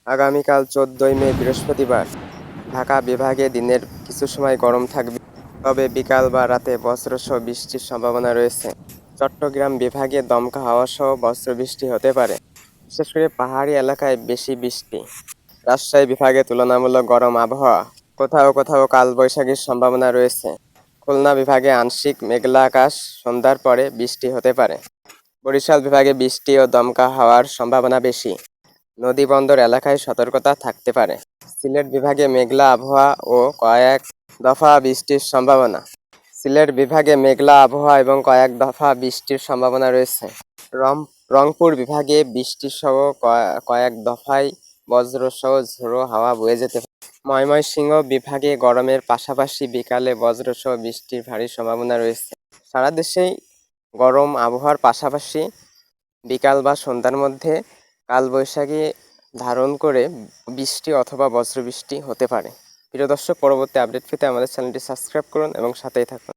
আগামীকাল 14ই মে বৃহস্পতিবার ঢাকা বিভাগে দিনের কিছু সময় গরম থাকবে, তবে বিকাল বা রাতে বজ্রসহ বৃষ্টির সম্ভাবনা রয়েছে। চট্টগ্রাম বিভাগে দমকা হাওয়াসহ বজ্রবৃষ্টি হতে পারে, বিশেষ করে পাহাড়ি এলাকায় বেশি বৃষ্টি। রাজশাহী বিভাগে তুলনামূলক গরম আবহাওয়া, কোথাও কোথাও কালবৈশাখীর সম্ভাবনা রয়েছে। খুলনা বিভাগে আংশিক মেঘলা আকাশ, সন্ধ্যার পরে বৃষ্টি হতে পারে। বরিশাল বিভাগে বৃষ্টি ও দমকা হাওয়ার সম্ভাবনা বেশি, নদীবন্দর এলাকায় সতর্কতা থাকতে পারে। সিলেট বিভাগে মেঘলা আবহাওয়া ও কয়েক দফা বৃষ্টির সম্ভাবনা। সিলেট বিভাগে মেঘলা আবহাওয়া এবং কয়েক দফা বৃষ্টির সম্ভাবনা রয়েছে। রংপুর বিভাগে বৃষ্টিসহ কয়েক দফায় বজ্রসহ ঝোড়ো হাওয়া বয়ে যেতে পারে। ময়মনসিংহ বিভাগে গরমের পাশাপাশি বিকালে বজ্রসহ বৃষ্টির ভারী সম্ভাবনা রয়েছে। সারা দেশেই গরম আবহাওয়ার পাশাপাশি বিকাল বা সন্ধ্যার মধ্যে কালবৈশাখী ধারণ করে বৃষ্টি অথবা বজ্রবৃষ্টি হতে পারে। প্রিয় দর্শক, পরবর্তী আপডেট পেতে আমাদের চ্যানেলটি সাবস্ক্রাইব করুন এবং সাথেই থাকুন।